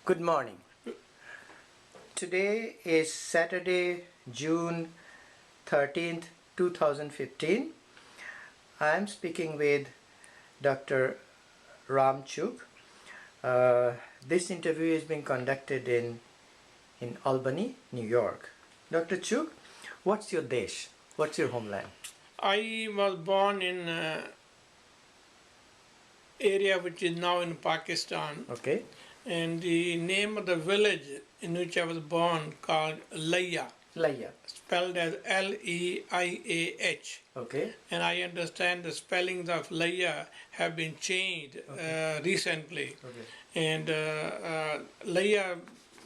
Good morning. Today is Saturday, June 13th, 2015. I am speaking with Dr. Chugh. This interview is being conducted in Albany, New York. Dr. Chugh, what's your desh? What's your homeland? I was born in area which is now in Pakistan. Okay. And the name of the village in which I was born called Laya. Laya. Spelled as L-E-I-A-H. Okay. And I understand the spellings of Laya have been changed recently. Okay. And Laya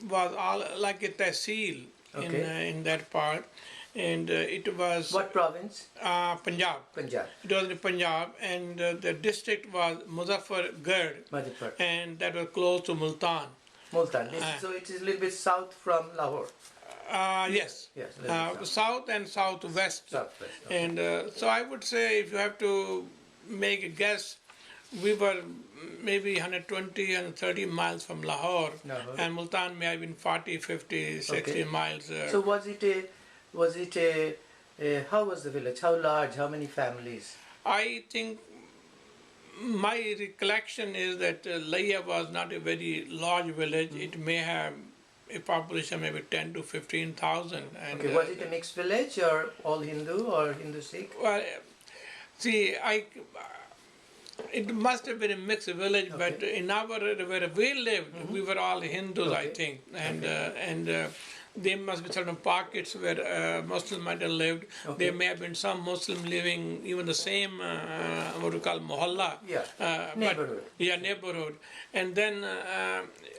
was all like a tehsil in that part. And it was... What province? Punjab. Punjab. It was in Punjab, and the district was Muzaffargarh, and that was close to Multan. Multan. So it is a little bit south from Lahore. Yes. Yes. South and southwest. Southwest. Okay. And so I would say, if you have to make a guess, we were maybe 120 and 30 miles from Lahore, and Multan may have been 40, 50, 60 miles. So was it a, how was the village? How large? How many families? I think my recollection is that Laya was not a very large village. It may have a population maybe 10 to 15,000. Okay, was it a mixed village or all Hindu or Hindu Sikh? Well, see, it must have been a mixed village, but in where we lived, we were all Hindus, I think, and there must be certain pockets where Muslims might have lived. There may have been some Muslim living even the same what we call mohalla. Neighborhood. Neighborhood. And then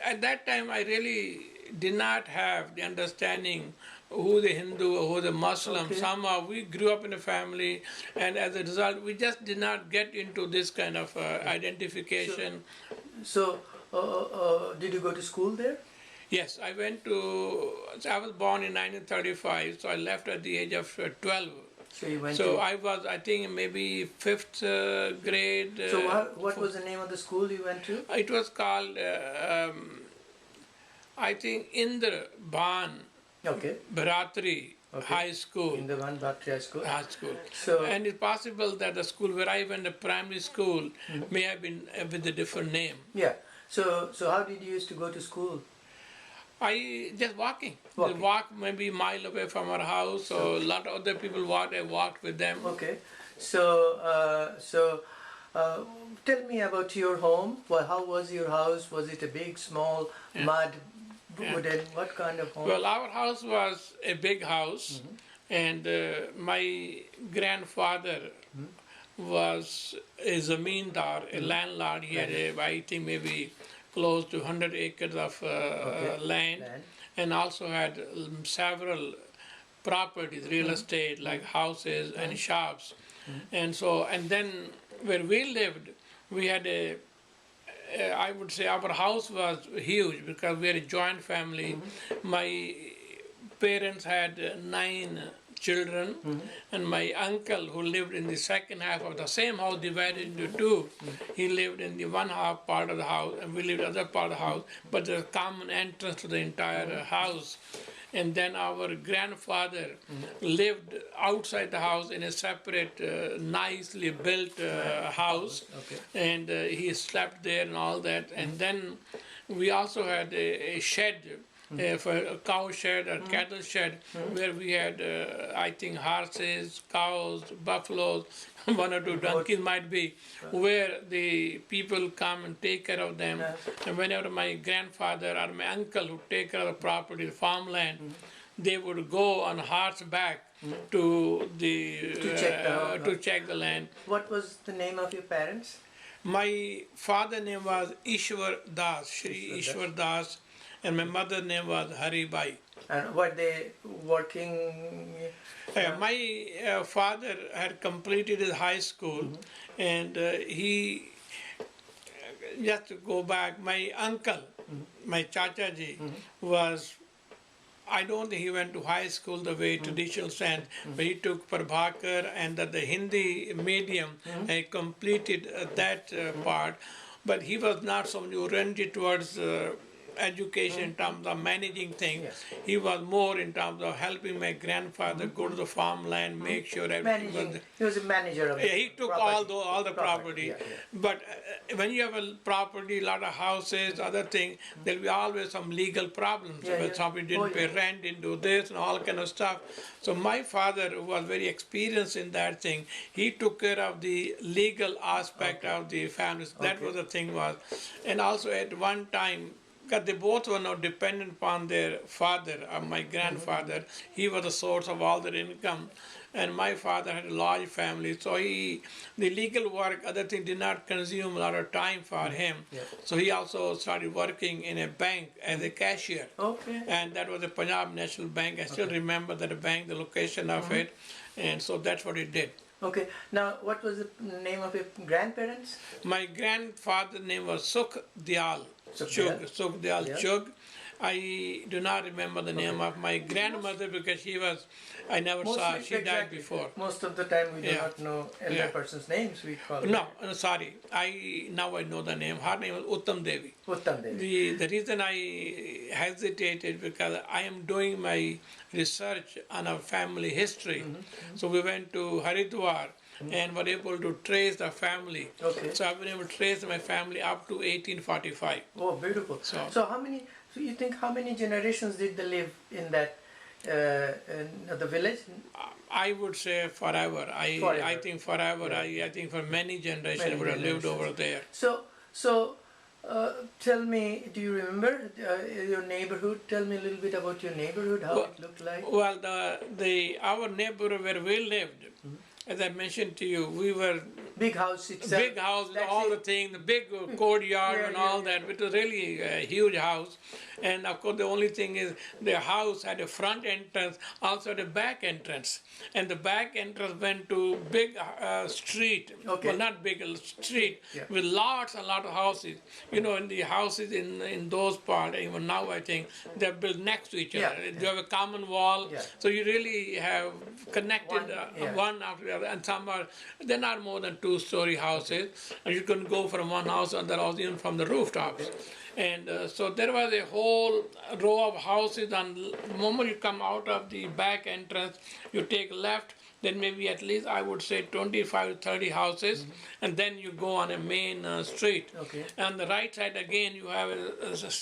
at that time I really did not have the understanding who the Hindu, who the Muslim. Somehow we grew up in a family, and as a result we just did not get into this kind of identification. So did you go to school there? Yes, I was born in 1935, so I left at the age of 12. So you went I was, I think, maybe 5th grade. So what was the name of the school you went to? It was called, I think, Indra Ban Bharatri High School. Indra Ban Bharatri High School. So, and it's possible that the school where I went, the primary school, may have been with a different name. Yeah. So how did you used to go to school? I just walking. They walk maybe a mile away from our house, so a lot of other people walked, I walked with them. Okay. So tell me about your home. Well, how was your house? Was it a big, small, mud, wooden? What kind of home? Well, our house was a big house, and my grandfather was a zamindar, a landlord. He had, I think, maybe close to 100 acres of land, and also had several properties, real estate, like houses and shops. And so, and then where we lived, we had I would say our house was huge because we had a joint family. My parents had 9 children, and my uncle, who lived in the second half of the same house divided into 2, he lived in the one half part of the house, and we lived in the other part of the house, but there's a common entrance to the entire house. And then our grandfather lived outside the house in a separate, nicely built house, and he slept there and all that. And then we also had a shed, for a cow shed or cattle shed, where we had, I think, horses, cows, buffaloes, 1 or 2 donkeys might be, where the people come and take care of them. And whenever my grandfather or my uncle would take care of the property, the farmland, they would go on horseback to check the land. What was the name of your parents? My father's name was Ishwar Das, Shri Ishwar Das, and my mother's name was Hari Bai. And were they working? My father had completed his high school, and he, just to go back, my uncle, my Chachaji, was, I don't think he went to high school the way traditional sense, but he took Prabhakar and the Hindi medium, and he completed that part. But he was not so oriented towards education, in terms of managing things. Yes. He was more in terms of helping my grandfather go to the farmland, make sure everything was. He was a manager of Yeah, he took all the property. Yeah, yeah. But when you have a property, a lot of houses, other things, there'll be always some legal problems. Yeah, When yeah. somebody didn't pay rent, didn't do this, and all kind of stuff. So my father, who was very experienced in that thing, he took care of the legal aspect of the families. That was the thing was, and also at one time, because they both were now dependent upon their father, my grandfather. He was the source of all their income, and my father had a large family. So the legal work, other things, did not consume a lot of time for him. Yeah. So he also started working in a bank as a cashier. Okay. And that was the Punjab National Bank. I still remember that bank, the location of it, and so that's what he did. Okay. Now, what was the name of your grandparents? My grandfather's name was Chugh-ISPaD. Chugh-ISPaD. Chugh-ISPaD. Yeah. Chugh. I do not remember the name of my grandmother because I never saw her. She died before. Most of the time we do Yeah. not know elder Yeah. person's names. We call No, sorry. Now I know the name. Her name was Uttam Devi. Uttam Devi. The reason I hesitated because I am doing my research on our family history. So we went to Haridwar and were able to trace the family. Okay. So I've been able to trace my family up to 1845. Oh, beautiful. So- So you think how many generations did they live in that in the village? I would say forever. Forever. I think forever. Yeah. I think for many generations Many would have lived generations. over there. So tell me, do you remember your neighborhood? Tell me a little bit about your neighborhood, how it looked like. Well, our neighborhood where we lived, as I mentioned to you, we were Big house itself. big house, That's all it. the things, the big courtyard Yeah, and yeah, all yeah. that. It was really a huge house. And of course, the only thing is the house had a front entrance, also the back entrance. And the back entrance went to big street. Okay. Well, not big, a street Yeah. with lots and lots of houses. You know, in the houses in those parts, even now I think, they're built next to each other. Yeah, You have a common wall, Yeah. so you really have connected One, one after the other. And some are, they're not more than two-story houses, and you can go from one house to another house, even from the rooftops. And so there was a whole row of houses, and the moment you come out of the back entrance, you take left, then maybe at least I would say 25 to 30 houses, and then you go on a main street. Okay. On the right side again, you have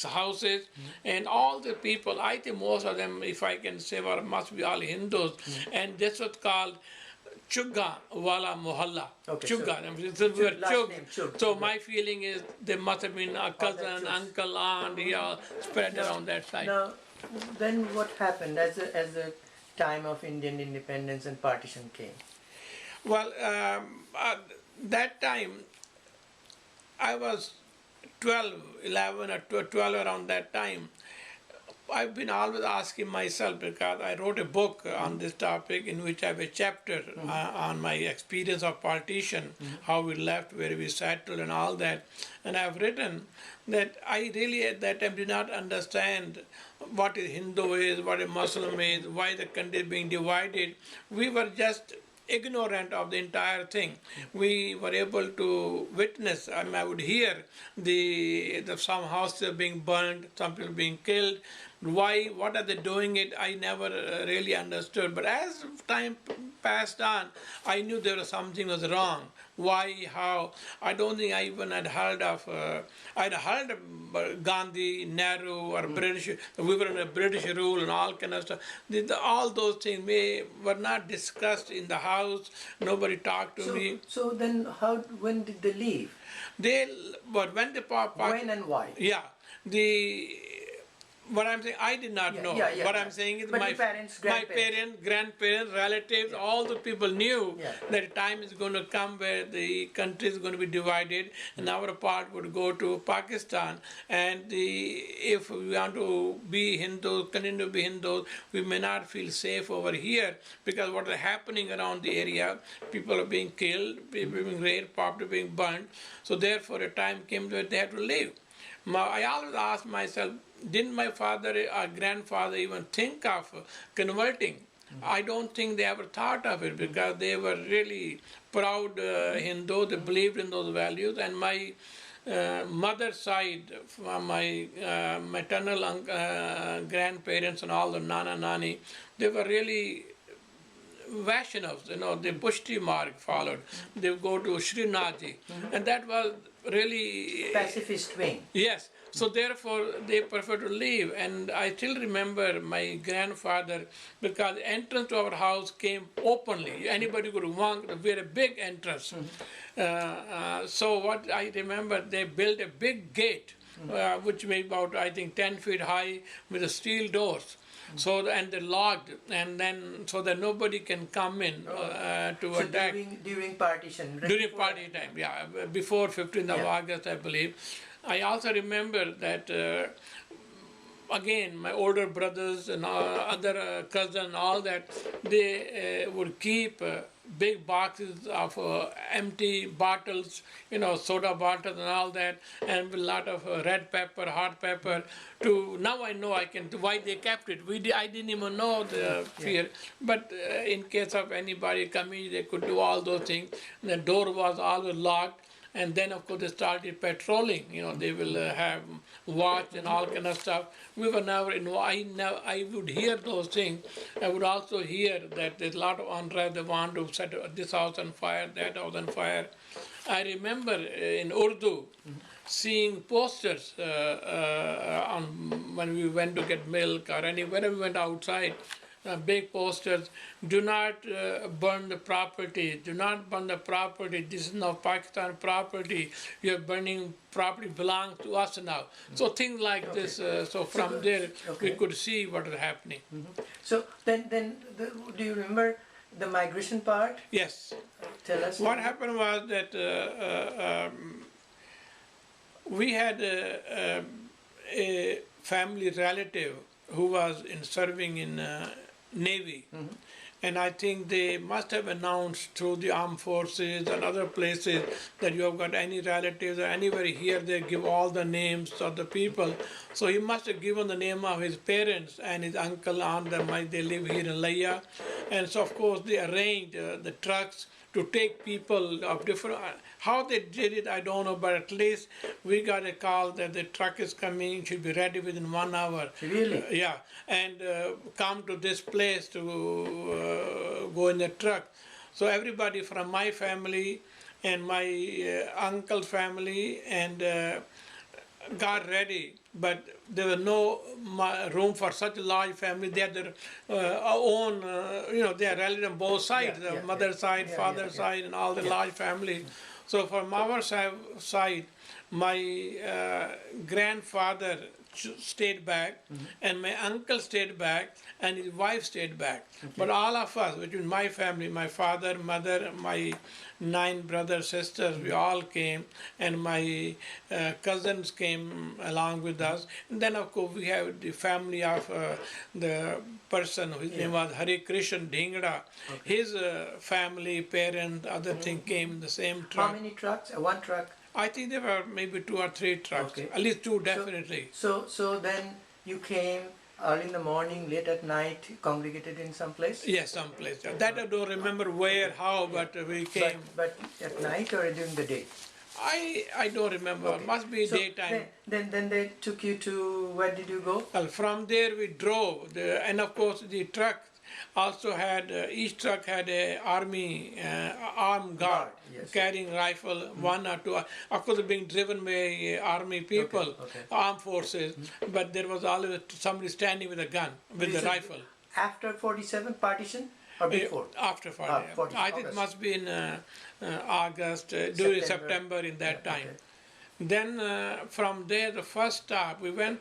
houses, and all the people, I think most of them, if I can say, must be all Hindus, and this was called Chugha wala Mohalla. Okay, Chugha. so We were last Chugh. name, Chugh. So my feeling is there must have been a cousin, Chughs. uncle, aunt, spread around that side. Now, then what happened as the time of Indian independence and partition came? Well, that time I was 12, 11 or 12 around that time. I've been always asking myself, because I wrote a book on this topic in which I have a chapter on my experience of partition, how we left, where we settled and all that. And I've written that I really at that time did not understand what a Hindu is, what a Muslim is, why the country is being divided. We were just ignorant of the entire thing. We were able to witness, I would hear some houses being burned, some people being killed. Why, what are they doing it? I never really understood. But as time passed on, I knew there was something was wrong. Why, how? I don't think I even had heard of, I'd heard of Gandhi, Nehru, or British, we were in a British rule and all kind of stuff. All those things were not discussed in the house. Nobody talked to me. So then when did they leave? But when the When and why? Yeah, what I'm saying, I did not know. What I'm saying is But my your parents, my parents, grandparents, relatives, all the people knew Yeah. that a time is going to come where the country is going to be divided, and our part would go to Pakistan. And if we want to be Hindus, continue to be Hindus, we may not feel safe over here, because what is happening around the area, people are being killed, people are being raped, property being burnt. So therefore a time came where they had to leave. I always ask myself, didn't my father or grandfather even think of converting? I don't think they ever thought of it, because they were really proud Hindu. They believed in those values. And my mother side, from my maternal grandparents and all the nana nani, they were really Vaishnavas, the Pushti mark followed. They would go to Srinathji, and that was really Pacifist wing. yes. So therefore, they prefer to leave. And I still remember my grandfather, because the entrance to our house came openly. Anybody could walk. We had a big entrance. So what I remember, they built a big gate, which may be about, I think, 10 feet high, with the steel doors. So, and they're locked, and then so that nobody can come in to So attack. during partition. Right During party time, yeah, before 15th of August, I believe. I also remember that, again, my older brothers and other cousins, all that, they would keep big boxes of empty bottles, soda bottles and all that, and a lot of red pepper, hot pepper. Now I know why they kept it. I didn't even know the fear, but in case of anybody coming, they could do all those things. The door was always locked. And then, of course, they started patrolling. They will have watch and all kind of stuff. We were never I would hear those things. I would also hear that there's a lot of unrest. They want to set this house on fire, that house on fire. I remember in Urdu seeing posters when we went to get milk or anywhere we went outside. Big posters, do not burn the property, do not burn the property, this is now Pakistan property, you're burning property belongs to us now. So things like this, so from there we could see what is happening. So then do you remember the migration part? Yes. Tell us. What happened was that we had a family relative who was serving in Navy, and I think they must have announced through the armed forces and other places that you have got any relatives or anybody here, they give all the names of the people. So he must have given the name of his parents and his uncle, aunt, they live here in Laya. And so of course they arranged the trucks to take people of different, how they did it I don't know, but at least we got a call that the truck is coming, should be ready within 1 hour. Really? Yeah, and come to this place to go in the truck. So everybody from my family and my uncle's family and got ready, but there was no room for such a large family. They had their own, they are related on both sides, the mother's side, father's side, and all the large family. So from our side, my grandfather stayed back, and my uncle stayed back, and his wife stayed back. But all of us, between my family, my father, mother, my 9 brothers, sisters, we all came, and my cousins came along with us. And then, of course, we have the family of the person whose name was Hare Krishna Dhingra. His family, parents, other thing came in the same truck. How many trucks? One truck? I think there were maybe 2 or 3 trucks, at least 2 definitely. So then you came early in the morning, late at night, congregated in some place? Yes, some place. That I don't remember where, how, but we came. But at night or during the day? I don't remember. Must be daytime. Then they took you to, where did you go? Well, from there we drove, and of course the truck also had, each truck had a army armed guard carrying rifle, 1 or 2. Of course, being driven by army people, armed forces, but there was always somebody standing with a gun, with a rifle. After 47 partition or before? After 40. I think it must be in August, during September in that time. Then from there, the first stop, we went.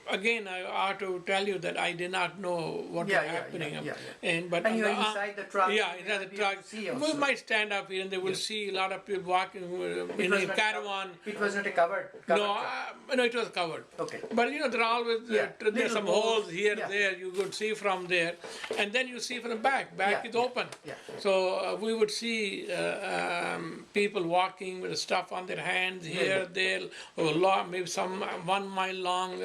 Again, I ought to tell you that I did not know what was happening. And you were inside the truck? Yeah, inside the truck. We might stand up here and they will see a lot of people walking in a caravan. It was not a covered No, it was covered. Okay. But there are always there's some holes here, there, you could see from there. And then you see from the back is open. So we would see people walking with stuff on their hands here, there, maybe some 1 mile long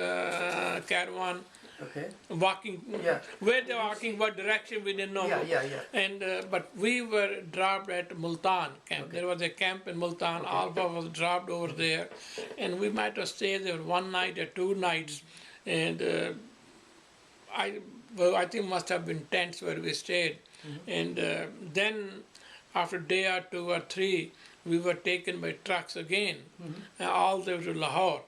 caravan Okay. walking. Yeah. Where they were walking, what direction we didn't know. Yeah. And but we were dropped at Multan camp. Okay. There was a camp in Multan. Okay. All of us was dropped over there, and we might have stayed there one night or 2 nights, and I think must have been tents where we stayed, and then after day or 2 or 3, we were taken by trucks again, all the way to Lahore.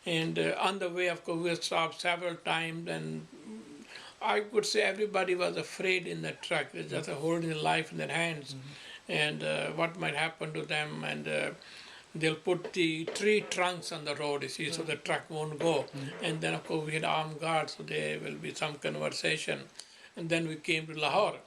And on the way, of course, we stopped several times, and I could say everybody was afraid in the truck. They just holding their life in their hands, and what might happen to them. And they'll put the tree trunks on the road, you see, so the truck won't go. And then, of course, we had armed guards, so there will be some conversation. And then we came to Lahore.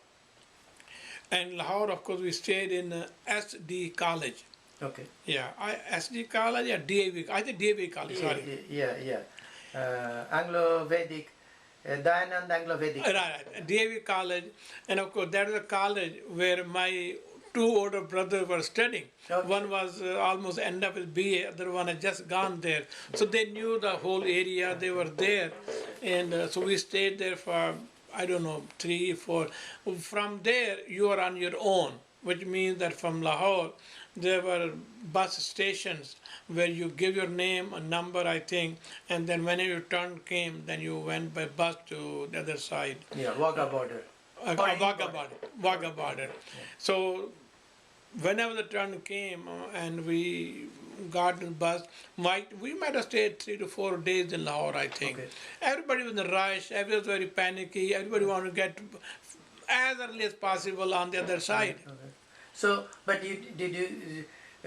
And Lahore, of course, we stayed in SD College. Okay. Yeah, SD College or DAV? I think DAV College, sorry. Yeah. Anglo-Vedic, Dayanand Anglo-Vedic. Right, DAV College. And of course, that is a college where my 2 older brothers were studying. Okay. One was almost end up with BA, other one had just gone there. So they knew the whole area, they were there. And so we stayed there for, I don't know, 3, 4. From there, you are on your own, which means that from Lahore, there were bus stations where you give your name, a number, I think, and then whenever your turn came, then you went by bus to the other side. Yeah, Wagah border. Wagah border. Yeah. So whenever the turn came and we got the bus, we might have stayed 3 to 4 days in Lahore, I think. Okay. Everybody was in a rush, everybody was very panicky, everybody wanted to get as early as possible on the other side. Okay. So, but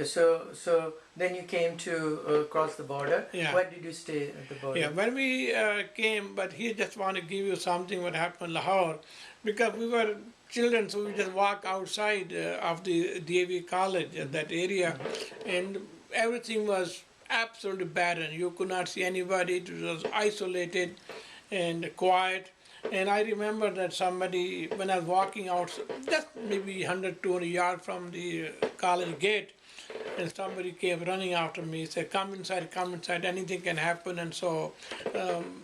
so then you came to cross the border. Yeah. Where did you stay at the border? Yeah, when we came, but he just want to give you something what happened in Lahore, because we were children, so we just walk outside of the DAV college, that area, and everything was absolutely barren. You could not see anybody. It was isolated and quiet. And I remember that somebody, when I was walking out, just maybe 100, 200 yards from the college gate, and somebody came running after me, said, come inside, anything can happen. And so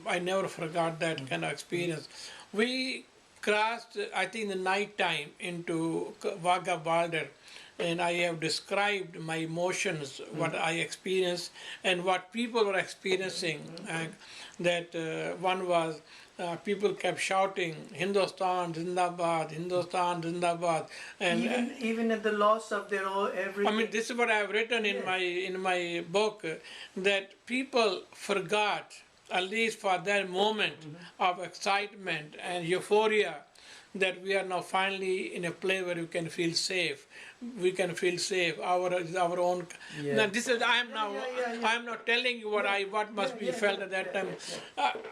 I never forgot that kind of experience. We crossed, I think, the night time into Wagah border, and I have described my emotions, what I experienced, and what people were experiencing. That one was, people kept shouting, Hindustan Zindabad, Hindustan Zindabad. And even at the loss of their own everything. I mean, this is what I have written in my book, that people forgot, at least for that moment of excitement and euphoria, that we are now finally in a place where we can feel safe. We can feel safe. Our own. Yeah. Now this is I am not telling you what must be felt at that time.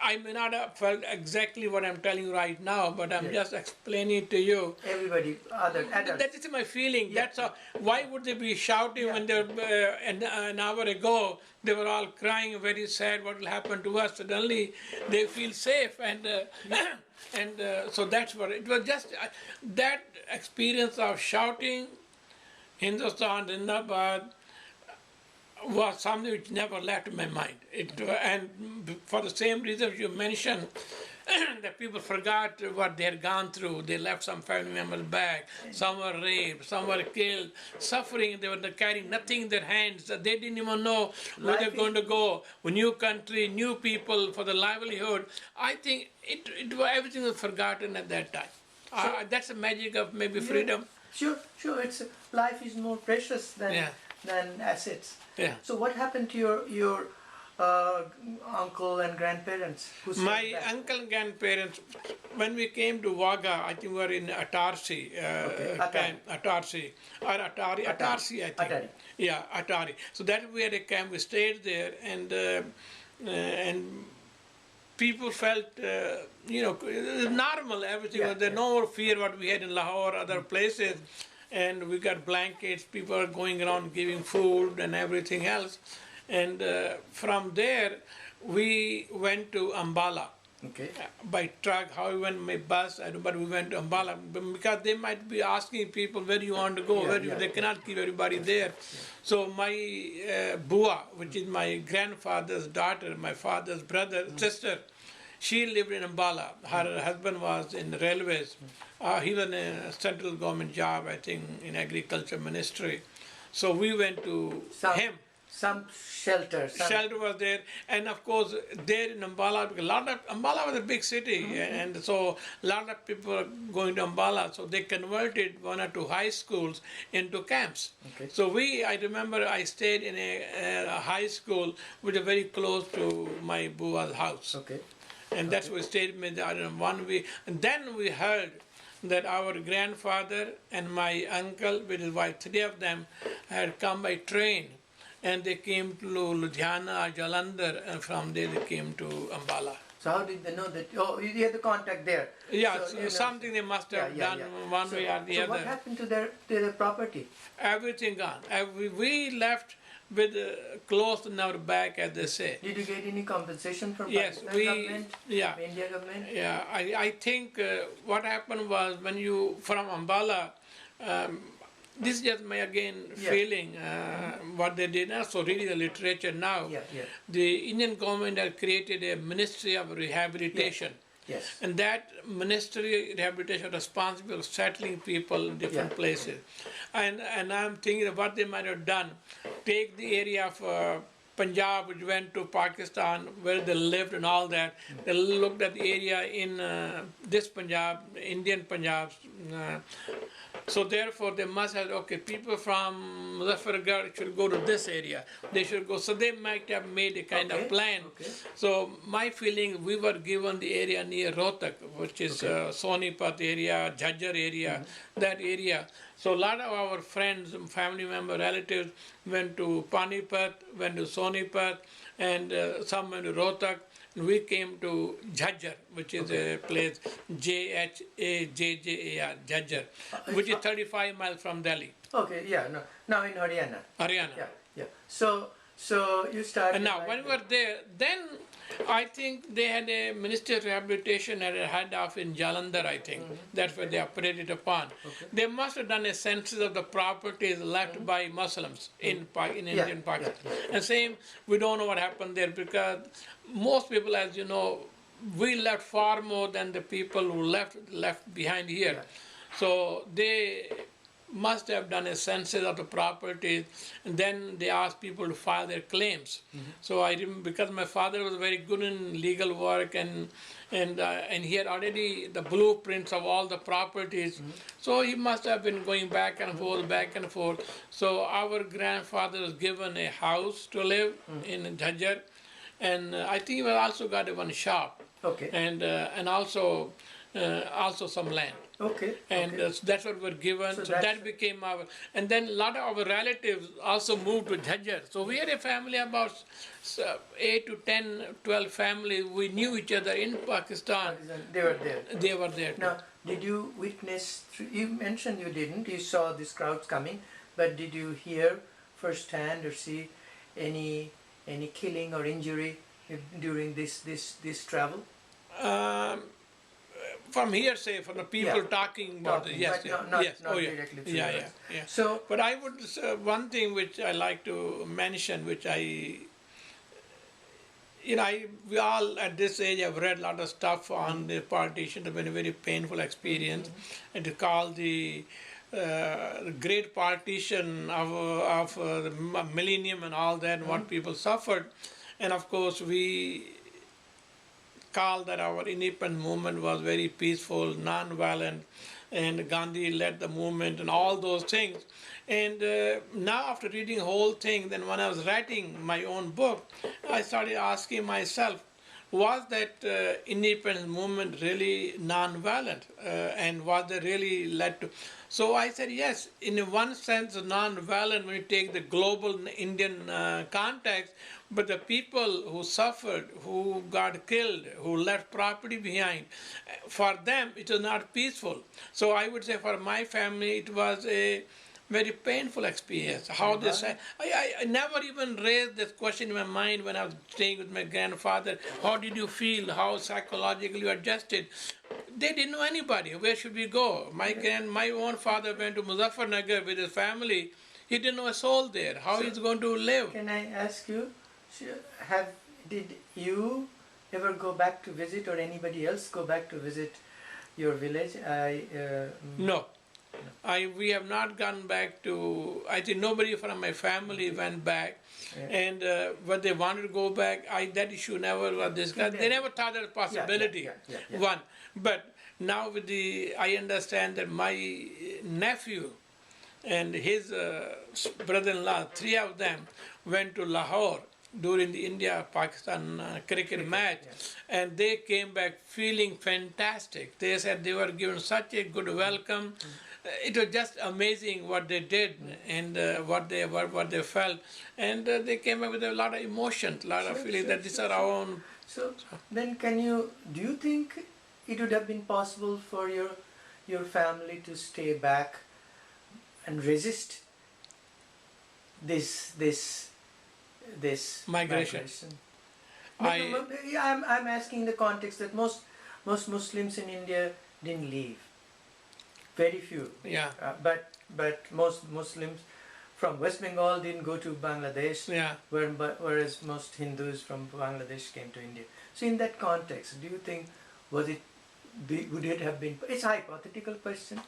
I may not have felt exactly what I'm telling you right now, but I'm just explaining it to you. Everybody, other adults. That is my feeling. That's how. Why would they be shouting when they were an hour ago? They were all crying, very sad. What will happen to us? Suddenly, they feel safe, and so that's what it was. Just that experience of shouting, Hindustan Zindabad, was something which never left my mind. And for the same reason you mentioned, that people forgot what they had gone through. They left some family members back. Some were raped, some were killed, suffering. They were carrying nothing in their hands. They didn't even know where they're going to go. A new country, new people for the livelihood. I think everything was forgotten at that time. That's the magic of maybe freedom. Sure. Life is more precious than assets. Yeah. So what happened to your uncle and grandparents? My uncle and grandparents, when we came to Wagah, I think we were in Atarsi. Atarsi, I think. Atari. Yeah, Atari. So that we had a camp. We stayed there, and people felt, it was normal. Everything was there. No more fear what we had in Lahore, other places. And we got blankets. People are going around giving food and everything else. And from there, we went to Ambala. Okay. By truck, how we went by bus, but we went to Ambala because they might be asking people where you want to go. They cannot keep everybody there. So my Bua, which is my grandfather's daughter, my father's brother, sister, She lived in Ambala. Her husband was in the railways. He was in a central government job, I think, in agriculture ministry. So we went to him. Some shelter. Shelter was there, and of course there in Ambala, because Ambala was a big city, and so a lot of people are going to Ambala. So they converted one or two high schools into camps. Okay. So I remember I stayed in a high school which was very close to my bua's house. Okay. And that's where we stayed maybe, I don't know, 1 week. And then we heard that our grandfather and my uncle with his wife, 3 of them, had come by train. And they came to Ludhiana, Jalandhar, and from there they came to Ambala. So how did they know that? Oh, you had the contact there. Yeah, so, something they must have done one way or the so other. what happened to their property? Everything gone. We left with clothes in our back, as they say. Did you get any compensation from Yes, Pakistan government? yeah. India government? Yeah, I think what happened was when you, from Ambala, this is just my feeling, what they did. So reading the literature now, the Indian government has created a Ministry of Rehabilitation. Yes. And that ministry rehabilitation is responsible for settling people in different places. And I'm thinking of what they might have done. Take the area of Punjab, which went to Pakistan, where they lived and all that. They looked at the area in this Punjab, Indian Punjab. So therefore they must have, okay, people from Muzaffargarh should go to this area. They should go. So they might have made a kind of plan. Okay. So my feeling, we were given the area near Rohtak, which is Sonipat area, Jhajjar area, that area. So a lot of our friends, family members, relatives went to Panipat, went to Sonipat, and some went to Rohtak. We came to Jhajjar, which is a place, Jhajjar, Jhajjar, which is 35 miles from Delhi. Okay, now in Haryana. Haryana. Yeah. So you started. And now, when we were there, then I think they had a Ministry of Rehabilitation at a head off in Jalandhar, I think. That's where they operated upon. Okay. They must have done a census of the properties left by Muslims in Indian Pakistan. And same, we don't know what happened there because most people, as you know, we left far more than the people who left behind here. So they must have done a census of the properties, and then they asked people to file their claims. So I remember, because my father was very good in legal work, and he had already the blueprints of all the properties. So he must have been going back and forth. So our grandfather was given a house to live in Jhajjar, and I think he also got one shop. Okay. And also some land. Okay. And that's what we were given. So that became our. And then a lot of our relatives also moved to Jhajjar. So we had a family about 8 to 10, 12 families. We knew each other in Pakistan. They were there. They were there too. Now, did you witness? You mentioned you didn't. You saw these crowds coming, but did you hear firsthand or see any killing or injury during this travel? From hearsay, from the people talking about it, yes, not directly through yeah. So, but I would one thing which I like to mention, which we all at this age have read a lot of stuff on the partition. It's been a very painful experience, and it's called the Great Partition of the millennium and all that, and what people suffered, and of course we call that our independence movement was very peaceful, non-violent, and Gandhi led the movement and all those things. And now after reading the whole thing, then when I was writing my own book, I started asking myself, was that independence movement really non-violent? And was they really led to... So I said, yes, in one sense, non-violent when you take the global Indian context, but the people who suffered, who got killed, who left property behind, for them it was not peaceful. So I would say for my family it was a very painful experience. How this, I never even raised this question in my mind when I was staying with my grandfather. How did you feel? How psychologically you adjusted? They didn't know anybody. Where should we go? My own father went to Muzaffarnagar with his family. He didn't know a soul there. How he's going to live? Can I ask you, did you ever go back to visit, or anybody else go back to visit your village? No. We have not gone back to, I think nobody from my family went back. Yeah. And when they wanted to go back, that issue never was discussed. They never thought that possibility. Yeah. One. But now I understand that my nephew and his brother-in-law, three of them went to Lahore during the India-Pakistan cricket match, and they came back feeling fantastic. They said they were given such a good welcome. It was just amazing what they did and what they felt, and they came up with a lot of emotions, a lot of feelings that these are our own. So then, do you think it would have been possible for your family to stay back and resist this Migration. I'm asking in the context that most Muslims in India didn't leave. Very few. Yeah. But most Muslims from West Bengal didn't go to Bangladesh. Yeah. Whereas most Hindus from Bangladesh came to India. So in that context, do you think would it have been? It's a hypothetical question.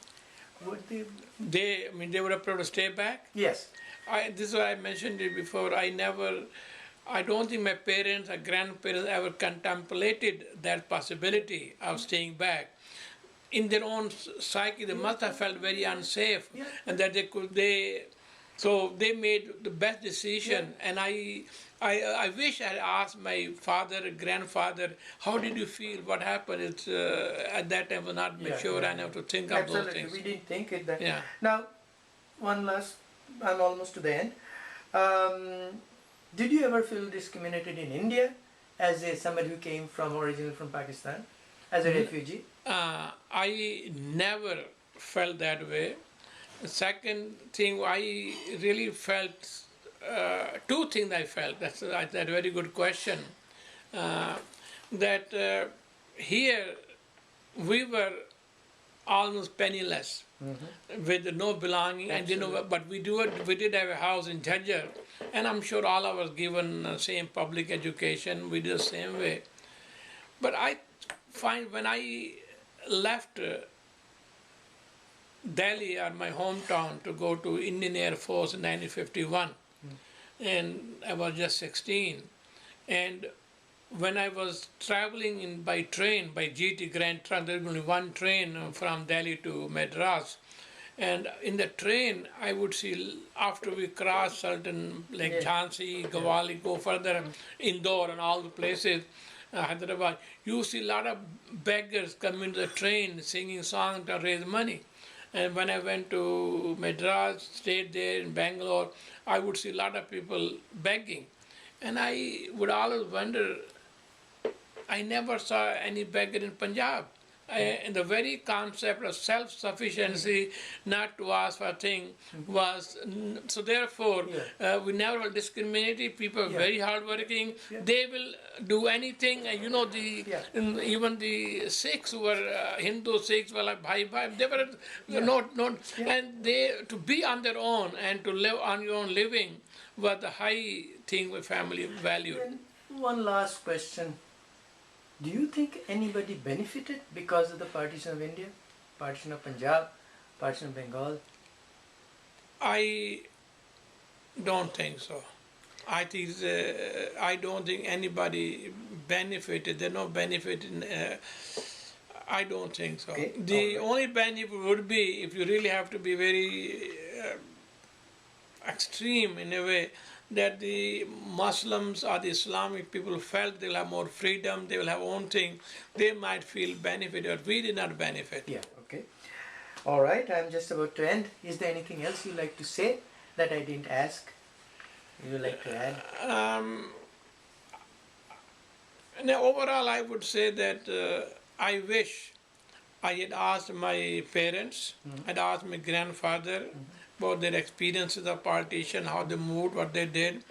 Would they would have preferred to stay back? Yes. This is what I mentioned it before. I don't think my parents or grandparents ever contemplated that possibility of staying back. In their own psyche, they must have felt very unsafe, and that so they made the best decision. And I wish I had asked my father, grandfather, how did you feel? What happened? It's at that time was not mature enough to think of those things. We didn't think it that. Yeah. Now, one last. I'm almost to the end. Did you ever feel discriminated in India as somebody who came originally from Pakistan, as a refugee? I never felt that way. The second thing, I really felt two things. I felt that's a very good question. That here we were almost penniless, with no belonging, but we did have a house in Jhajjar, and I'm sure all of us given same public education. We did the same way. But I find when I left Delhi, or my hometown, to go to Indian Air Force in 1951, and I was just 16, and when I was traveling by train, by GT Grand Trunk, there was only one train from Delhi to Madras. And in the train, I would see, after we cross certain, like Jhansi, Gawali, go further, Indore and all the places, Hyderabad, you see a lot of beggars come into the train singing songs to raise money. And when I went to Madras, stayed there in Bangalore, I would see a lot of people begging. And I would always wonder, I never saw any beggar in Punjab. And the very concept of self-sufficiency, not to ask for a thing, was, so therefore, we never were discriminated. People are very hardworking. They will do anything. And you know, even the Sikhs who were Hindu Sikhs were like bhai bhai. They were not, and they, to be on their own and to live on your own living was the high thing with family valued. And one last question. Do you think anybody benefited because of the partition of India, partition of Punjab, partition of Bengal? I don't think so. I think I don't think anybody benefited. There's no benefit in. I don't think so. Okay. The only benefit would be if you really have to be very extreme in a way, that the Muslims or the Islamic people felt they'll have more freedom, they will have own thing, they might feel benefited. We did not benefit. Yeah, okay. All right, I'm just about to end. Is there anything else you'd like to say that I didn't ask? You would like to add? Now, overall, I would say that I wish I had asked my parents, I'd asked my grandfather, about their experiences of partition, how they moved, what they did.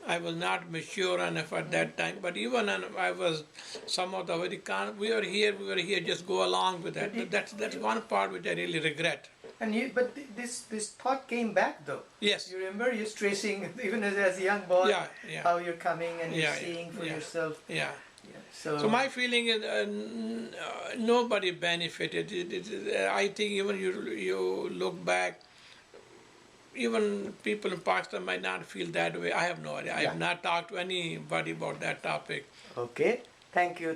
I was not mature enough at that time, but even I was somewhat very we were here, just go along with that. That's one part which I really regret. And but this thought came back though. Yes. You remember you're stressing, even as a young boy, how you're coming and you're seeing for yourself. Yeah. So my feeling is nobody benefited. I think even you look back, even people in Pakistan might not feel that way. I have no idea. I have not talked to anybody about that topic. Okay. Thank you.